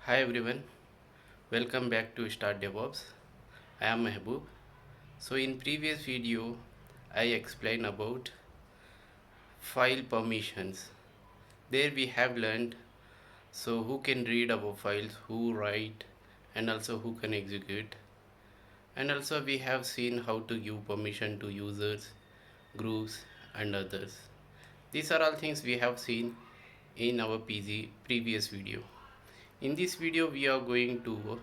Hi everyone, welcome back to Start DevOps. I am Mehboob. So in previous video, I explained about file permissions. There we have learned who can read our files, who write, and also who can execute. And also we have seen how to give permission to users, groups, and others. These are all things we have seen in our previous video. In this video, we are going to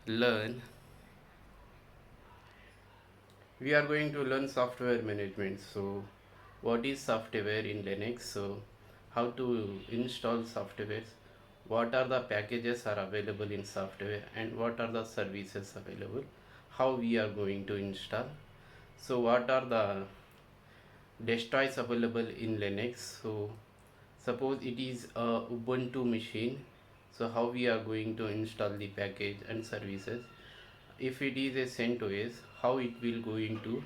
learn software management. So what is software in Linux? So how to install software, what are the packages are available in software, and what are the services available, how we are going to install. So what are the distros available in Linux? So suppose it is a Ubuntu machine, so how we are going to install the package and services. If it is a CentOS, how it will going to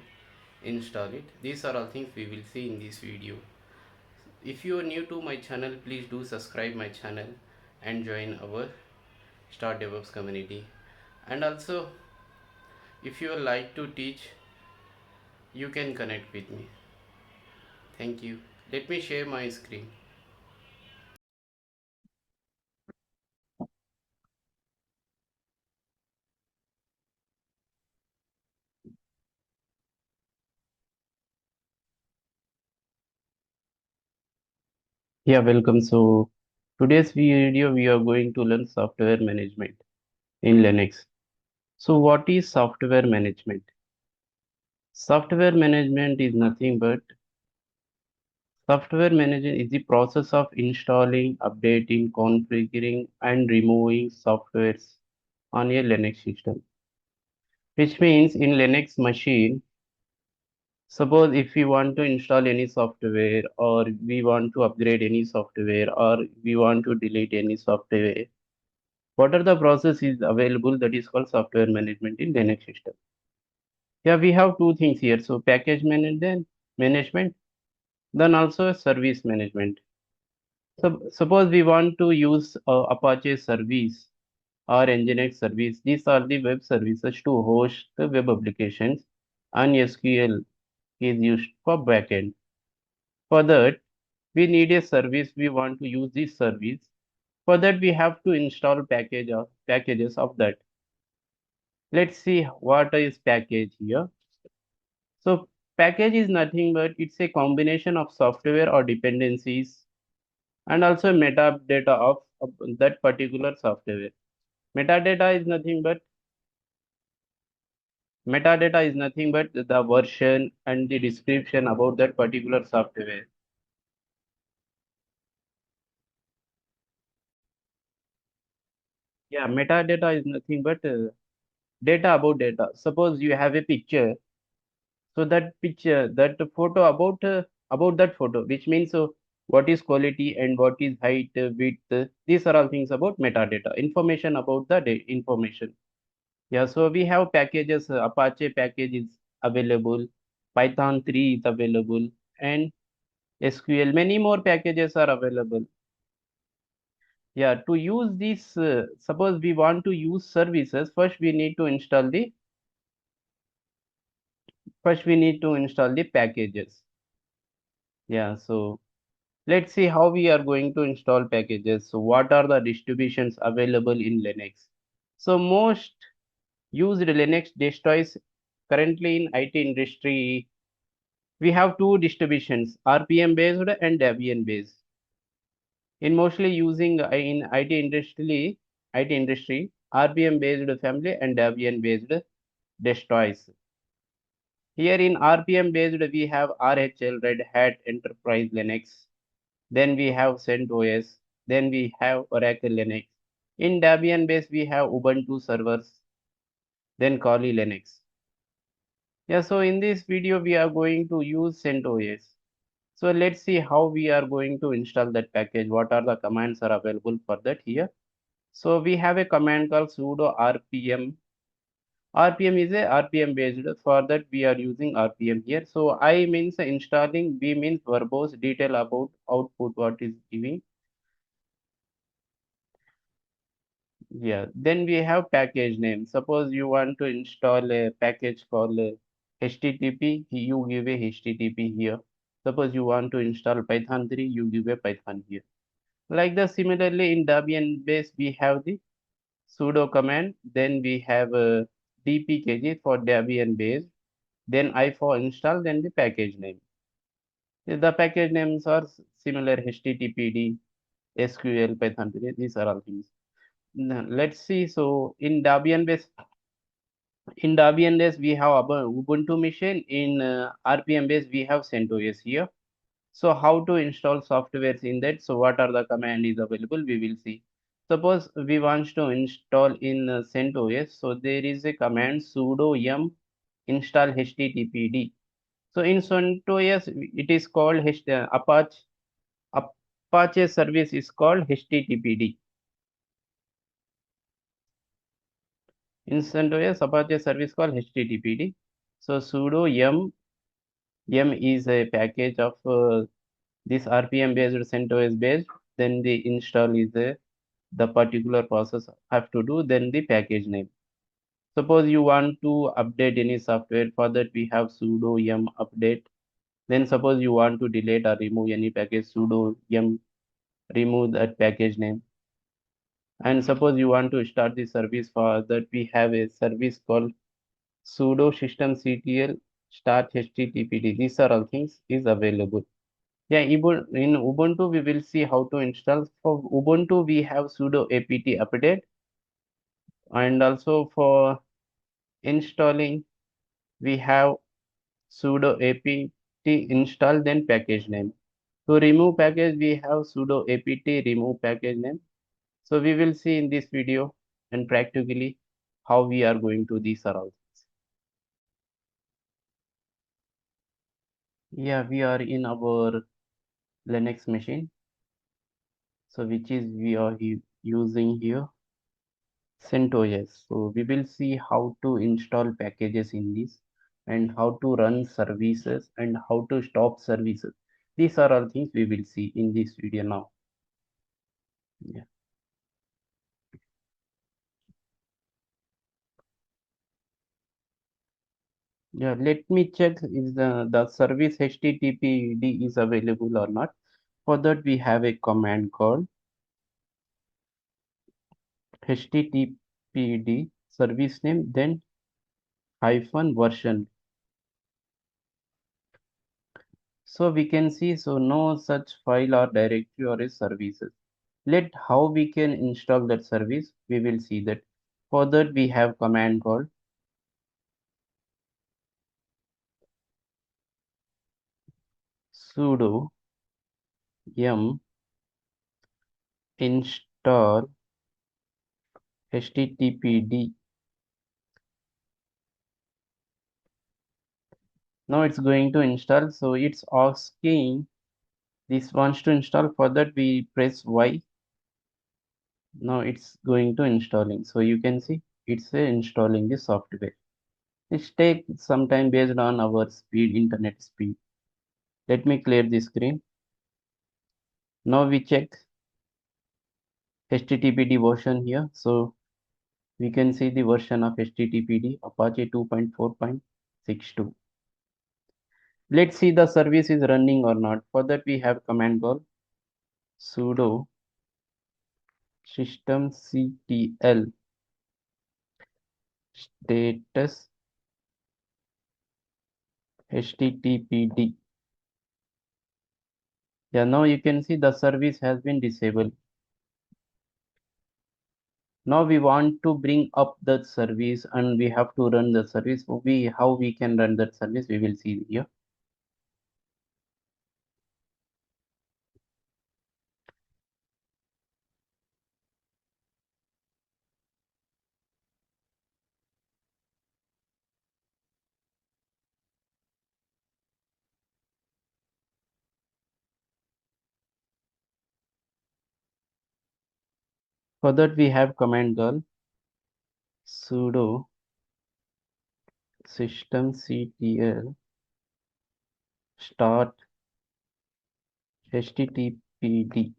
install it. These are all things we will see in this video. If you are new to my channel, please do subscribe my channel and join our Start DevOps community. And also, if you like to teach, you can connect with me. Thank you. Let me share my screen. Yeah, welcome. So today's video we are going to learn software management in Linux. So what is software management? Software management is nothing but software management is the process of installing, updating, configuring, and removing softwares on a Linux system. Which means in Linux machine, suppose if we want to install any software or we want to upgrade any software or we want to delete any software, what are the processes available that is called software management in Linux system? Yeah, we have two things here. So package management, then also service management. So suppose we want to use Apache service or Nginx service. These are the web services to host the web applications, and SQL is used for backend. For that, we need a service. We want to use this service. For that, we have to install packages of that. Let's see what is package here. So package is nothing but it's a combination of software or dependencies and also metadata of that particular software. Metadata is nothing but Metadata is nothing but the version and the description about that particular software. Yeah, metadata is nothing but data about data. Suppose you have a picture, so that picture, that photo about that photo, which means what is quality and what is height, width. These are all things about metadata, information about the information. Yeah, so we have packages. Apache package is available, Python 3 is available, and SQL. Many more packages are available. Yeah, to use this, suppose we want to use services, first we need to install the packages. Yeah, so let's see how we are going to install packages. So what are the distributions available in Linux? So most used Linux distros currently in IT industry, we have two distributions, RPM based and Debian based. In mostly using in IT industry, RPM based family and Debian based distros. Here in RPM based, we have RHL, Red Hat, Enterprise Linux. Then we have CentOS. Then we have Oracle Linux. In Debian based, we have Ubuntu servers. Then Kali Linux. Yeah, so in this video, we are going to use CentOS. So let's see how we are going to install that package. What are the commands are available for that here? So we have a command called sudo rpm. RPM is a RPM based. For that we are using RPM here. So I means installing, B means verbose detail about output what is giving. Yeah, then we have package name. Suppose you want to install a package called HTTP, you give a HTTP here. Suppose you want to install Python 3, you give a Python here. Like the similarly in Debian base, we have the sudo command, then we have dpkg for Debian base, then I for install, then the package name. The package names are similar HTTPD, SQL, Python 3, these are all things. Now, let's see. So in Debian base we have Ubuntu machine. In RPM base we have CentOS here. So how to install softwares in that? So what are the command is available? We will see. Suppose we want to install in CentOS. So there is a command sudo yum install httpd. So in CentOS it is called Apache service is called httpd. In CentOS Apache service called httpd. So sudo yum is a package of this RPM based CentOS based. Then the install is the particular process have to do, then the package name. Suppose you want to update any software, for that we have sudo yum update. Then suppose you want to delete or remove any package, sudo yum remove that package name. And suppose you want to start the service, for that we have a service called sudo systemctl start httpd. These are all things is available. Yeah, in Ubuntu we will see how to install. For Ubuntu we have sudo apt update, and also for installing we have sudo apt install, then package name. To remove package we have sudo apt remove package name. So we will see in this video and practically how we are going to these are all. Yeah, we are in our Linux machine. So which is we are using here CentOS. So we will see how to install packages in this, and how to run services, and how to stop services. These are all things we will see in this video now. Yeah, yeah. Let me check is the service HTTPD is available or not. For that we have a command called HTTPD service name, then hyphen version. So we can see, so no such file or directory or a services. Let how we can install that service, we will see that. For that we have command called sudo yum install httpd. Now it's going to install, so it's asking this wants to install. For that we press Y. Now it's going to installing, so you can see it's installing the software. It takes some time based on our speed, internet speed. Let me clear the screen. Now we check httpd version here. So we can see the version of httpd Apache 2.4.62. Let's see the service is running or not. For that we have command called sudo systemctl status httpd. Yeah, now you can see the service has been disabled. Now we want to bring up that service and we have to run the service. How we can run that service, we will see here. For that we have command called sudo systemctl start httpd.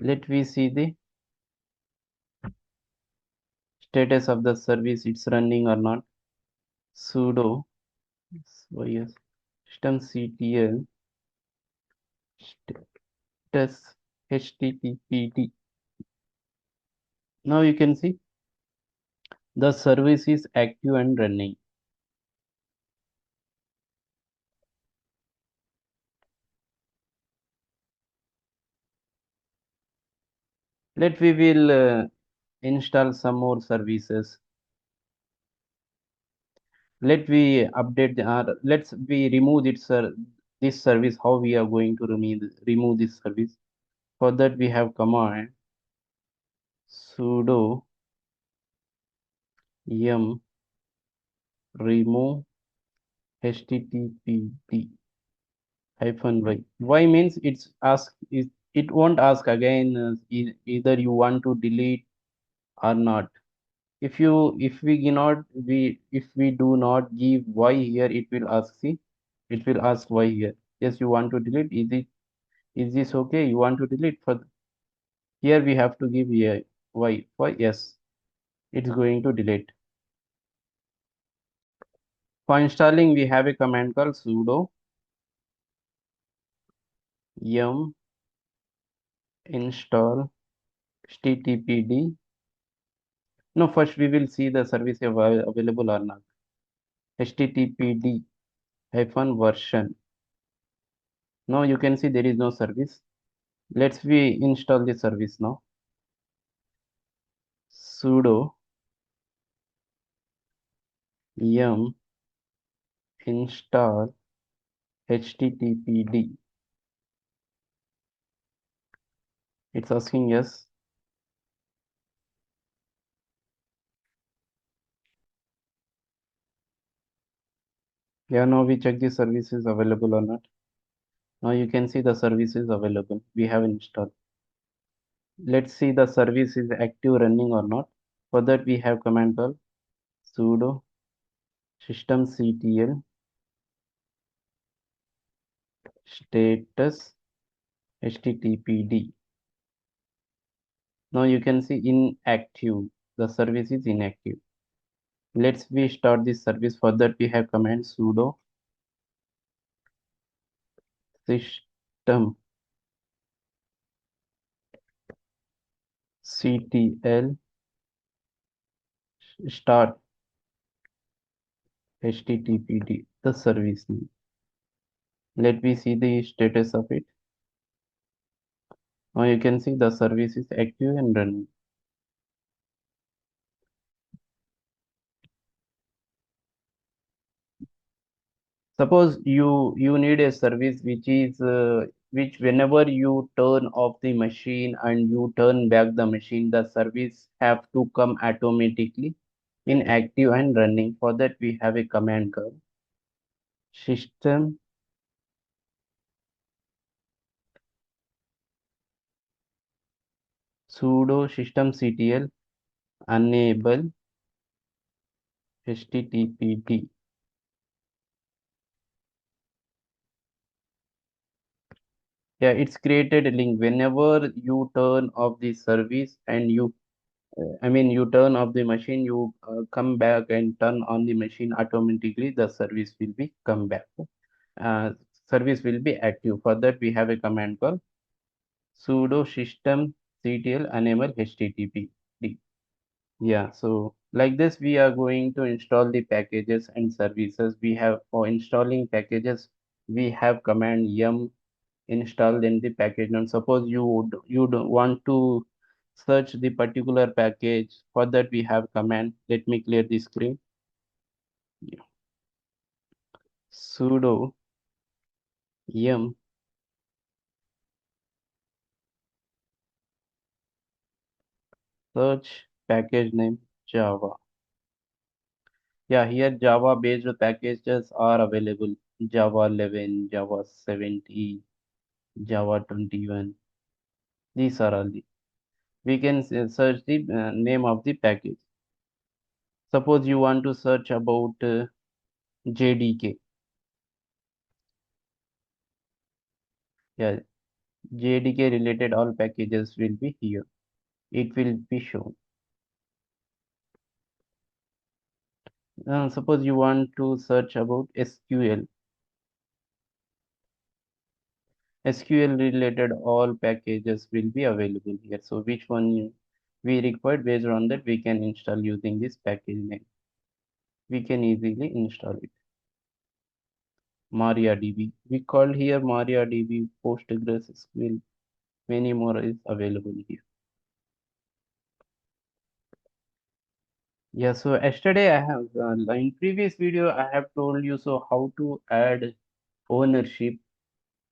Let we see the status of the service, it's running or not. Sudo yes, systemctl status httpd. Now you can see the service is active and running. Let we will install some more services. Let we update let's we remove this service. How we are going to remove this service? For that we have command sudo yum remove httpd hyphen y. Y means it won't ask again either you want to delete or not. If we do not give y here, it will ask, see, it will ask y here. Yes, you want to delete. Is this okay? You want to delete. For here we have to give here y for yes. It's going to delete. For installing, we have a command called sudo yum install httpd. No, first we will see the service available or not. httpd hyphen version. Now you can see there is no service. Let's we install the service now. Sudo yum install httpd. It's asking yes. Yeah, now we check the service is available or not. Now you can see the service is available. We have installed. Let's see the service is active running or not. For that we have command called sudo systemctl status httpd. Now you can see inactive. The service is inactive. Let's we start this service. For that we have command sudo systemctl start httpd, the service name. Let me see the status of it. Now you can see the service is active and running. Suppose you need a service which whenever you turn off the machine and you turn back the machine, the service have to come automatically in active and running. For that we have a command called system sudo systemctl enable httpd. Yeah, it's created a link. Whenever you turn off the service and you turn off the machine, you come back and turn on the machine automatically, the service will be come back. Uh, Service will be active. For that, we have a command called sudo systemctl enable httpd. Yeah, so like this, we are going to install the packages and services. We have for installing packages, we have command yum installed in the package. And suppose you would want to search the particular package. For that we have command. Let me clear the screen. Yeah. Sudo yum search package name Java. Yeah, here Java based packages are available. Java 11, Java 17, Java 21. These are all the we can search the name of the package. Suppose you want to search about JDK. Yeah, JDK related all packages will be here. It will be shown. Suppose you want to search about SQL. SQL related all packages will be available here. So which one we required, based on that we can install using this package name. We can easily install it. MariaDB. We called here MariaDB, PostgreSQL. Many more is available here. Yeah, so yesterday I have in previous video I have told you so how to add ownership.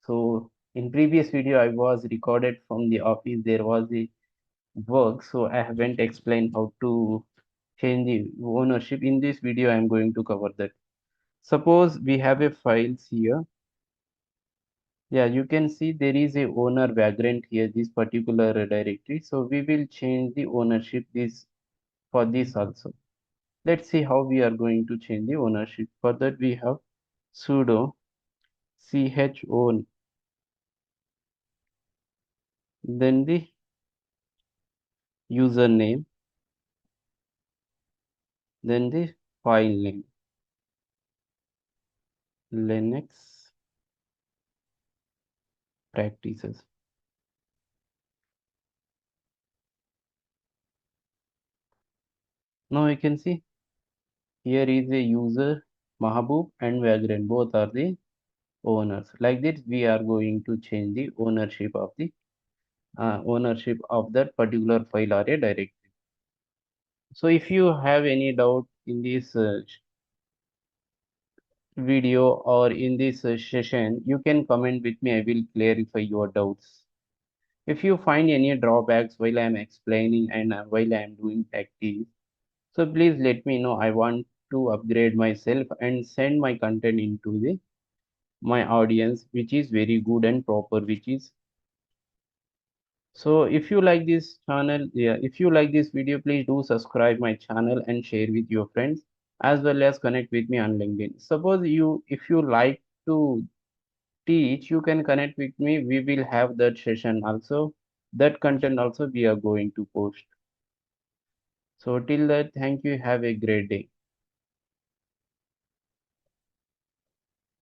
So in previous video I was recorded from the office. There was a work, so I haven't explained how to change the ownership. In this video I am going to cover that. Suppose we have a files here. Yeah, you can see there is a owner vagrant here, this particular directory. So we will change the ownership this for this also. Let's see how we are going to change the ownership. For that we have sudo chown, then the username, then the file name, Linux practices. Now you can see here is a user Mahabub and vagrant, both are the owners. Like this we are going to change the ownership of that particular file or a directory. So if you have any doubt in this video or in this session, you can comment with me. I will clarify your doubts. If you find any drawbacks while I am explaining and while I am doing practice, so please let me know. I want to upgrade myself and send my content into the my audience, which is very good and proper, which is so. If you like this channel, yeah, if you like this video, please do subscribe my channel and share with your friends, as well as connect with me on LinkedIn. Suppose you, if you like to teach, you can connect with me. We will have that session also. That content also we are going to post. So till that, thank you. Have a great day.